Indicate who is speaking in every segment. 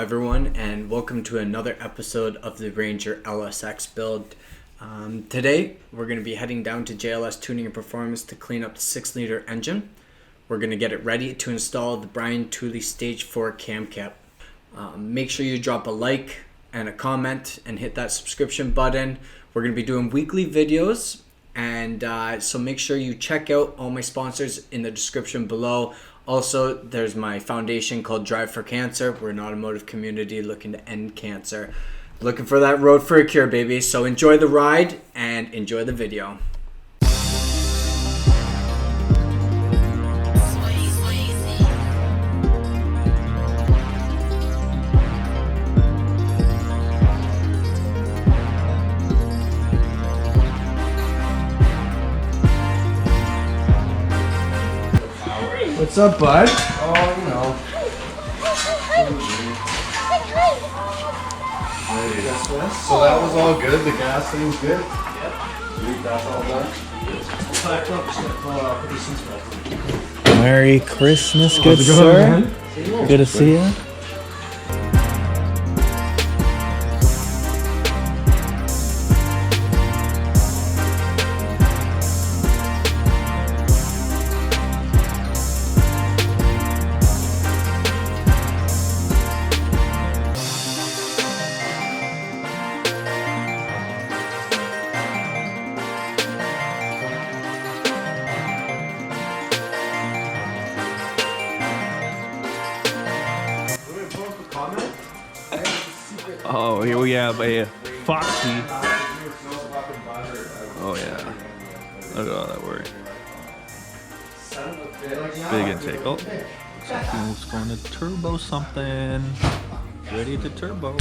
Speaker 1: everyone, and welcome to another episode of the Ranger LSX build. Today we're going to be heading down to JLS Tuning and Performance to clean up the 6-liter engine. We're going to get it ready to install the Brian Tooley Stage 4 cam cap. Make sure you drop a like and a comment and hit that subscription button. We're going to be doing weekly videos, and so make sure you check out all my sponsors in the description below. Also, there's my foundation called Drive for Cancer. We're an automotive community looking to end cancer. Looking for that road for a cure, baby. So enjoy the ride and enjoy the video.
Speaker 2: What's up, bud?
Speaker 3: Oh, you know. So that was all good. The gas thing's good. Yep. That's all done.
Speaker 2: Merry Christmas, good sir. Good to see you. Oh, here we have a Foxy. Oh yeah. Look at all that work. Big intake. Oh, looks like he's going to turbo something. Ready to turbo.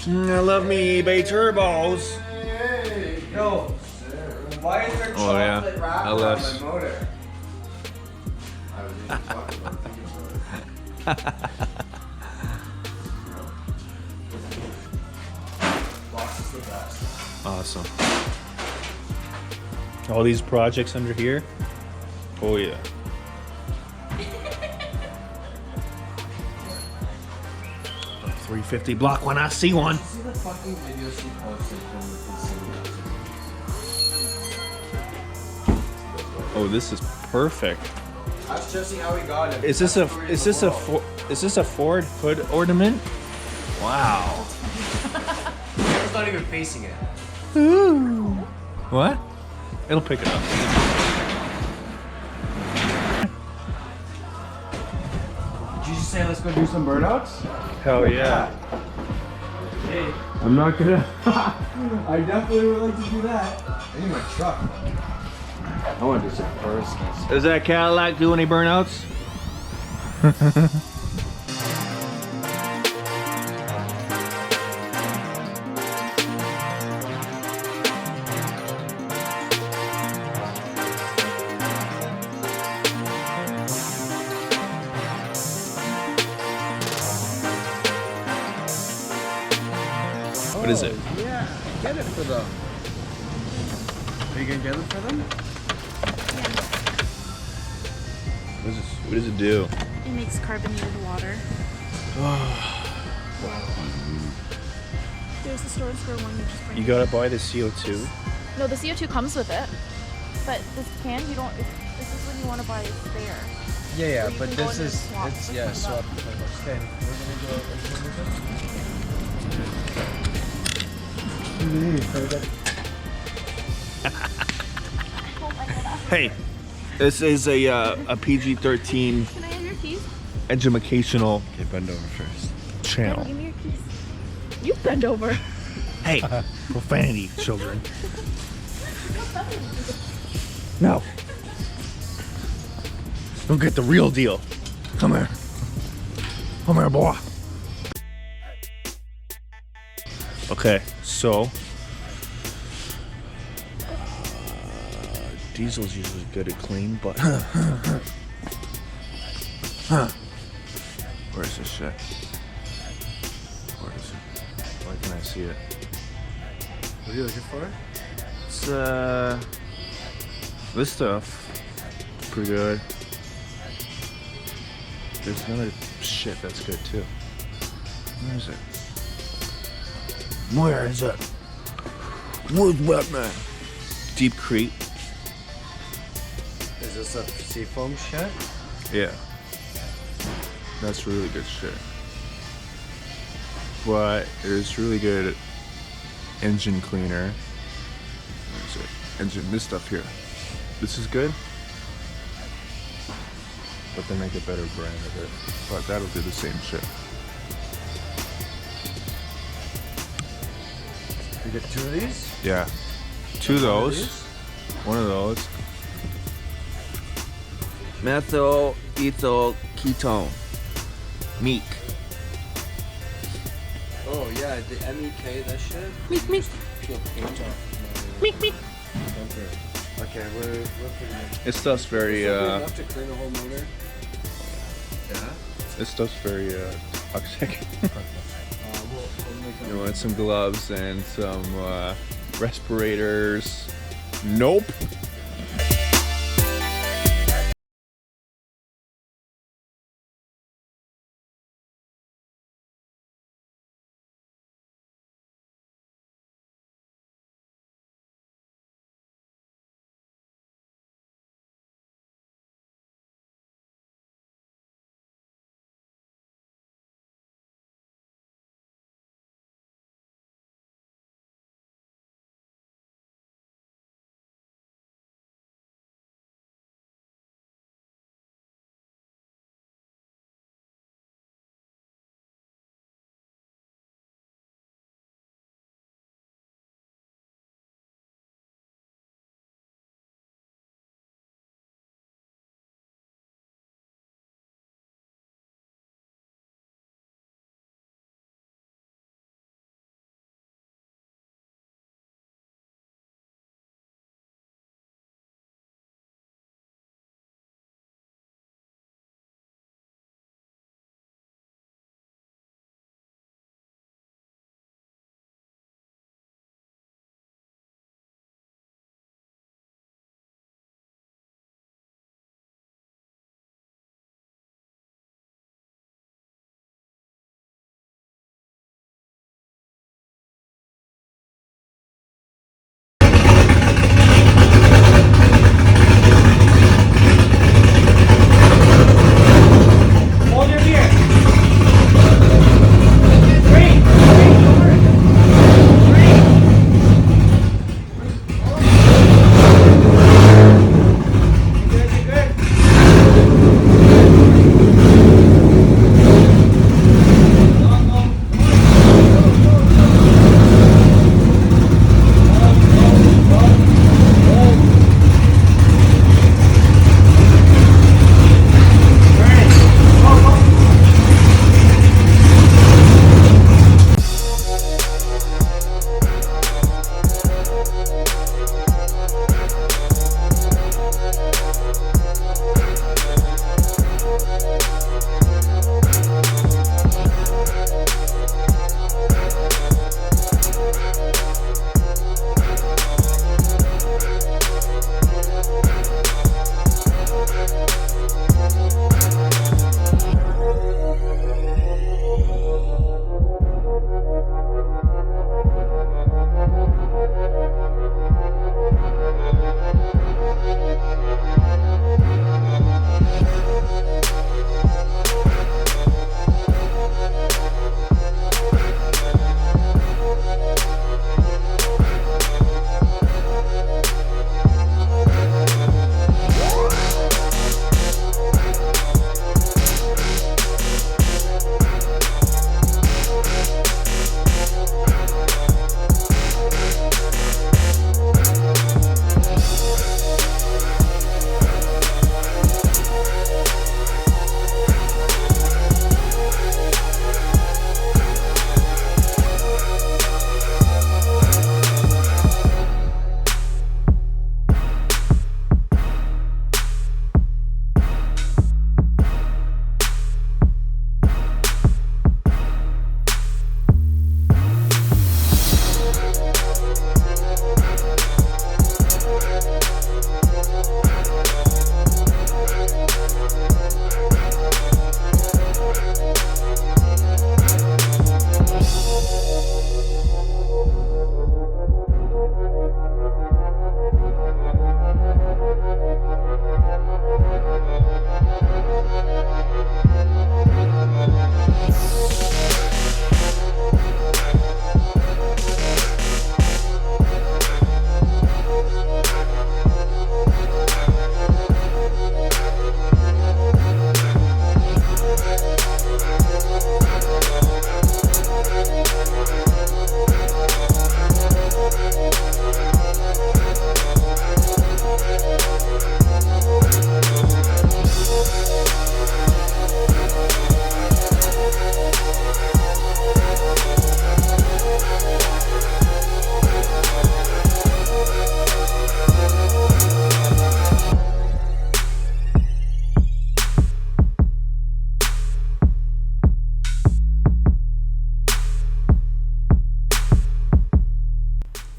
Speaker 2: I love me eBay turbos.
Speaker 1: Yo, why is there
Speaker 2: chocolate wrap on my
Speaker 1: motor?
Speaker 2: Awesome. All these projects under here. Oh yeah. A 350 block when I see one.
Speaker 3: See the fucking videos she posted from the
Speaker 2: Oh, this is perfect.
Speaker 3: Ask Jesse how he got it.
Speaker 2: Is this a Ford hood ornament? Wow.
Speaker 3: It's not even facing it.
Speaker 2: Ooh. What? It'll pick it up.
Speaker 3: Did you just say let's go do some burnouts?
Speaker 2: Hell yeah.
Speaker 3: Hey. I'm not gonna. I definitely would like to do that. I need my truck. I want to do some Perskins.
Speaker 2: Does that Cadillac do any burnouts? What is it?
Speaker 3: Yeah, get it for them. Are you gonna get it for them?
Speaker 2: What does it do?
Speaker 4: It makes carbonated water. There's the store one you just bring.
Speaker 2: You gotta buy the CO2?
Speaker 4: No, the CO2 comes with it. But this can, you don't, this is when you want to buy it there.
Speaker 3: Yeah,
Speaker 4: Or you
Speaker 3: but
Speaker 4: can go
Speaker 3: this
Speaker 4: in and
Speaker 3: is,
Speaker 4: swap
Speaker 3: it's,
Speaker 4: for
Speaker 3: yeah,
Speaker 4: $20.
Speaker 3: swap. Okay, we're
Speaker 2: Hey, this is a PG-13
Speaker 4: Can I have your keys?
Speaker 2: educational
Speaker 3: Okay, bend over first.
Speaker 2: channel.
Speaker 4: Give me your keys. You bend over.
Speaker 2: Hey, profanity, children. No. Don't get the real deal. Come here. Come here, boy. Okay, so diesel's usually good at clean, but where's this shit? Where is it? Why can I see it?
Speaker 3: What are you looking for?
Speaker 2: It's this stuff. Pretty good. There's another shit that's good too. Where is it? Where is it? Where's Batman? Deep Crete.
Speaker 3: Is this a seafoam shit?
Speaker 2: Yeah. That's really good shit. But there's really good engine cleaner. Where is it? Engine, this stuff here. This is good. But they make a better brand of it. But that'll do the same shit.
Speaker 3: You get 2 of these?
Speaker 2: Yeah. 2 of those. One of those. Methyl ethyl ketone. Meek.
Speaker 3: Oh yeah, the MEK, that shit? Meek. Peel paint off. Meek. Okay, we're pretty much.
Speaker 2: This stuff's very
Speaker 3: enough to clean the whole motor? Yeah?
Speaker 2: this stuff's very toxic.
Speaker 3: We'll make
Speaker 2: You want some gloves and some respirators. Nope.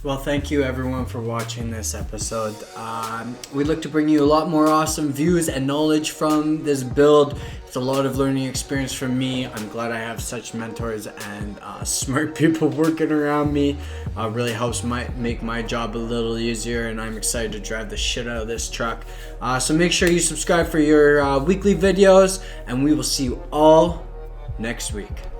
Speaker 1: Well, thank you everyone for watching this episode. We look to bring you a lot more awesome views and knowledge from this build. It's a lot of learning experience for me. I'm glad I have such mentors and smart people working around me. Really helps make my job a little easier, and I'm excited to drive the shit out of this truck. So make sure you subscribe for your weekly videos, and we will see you all next week.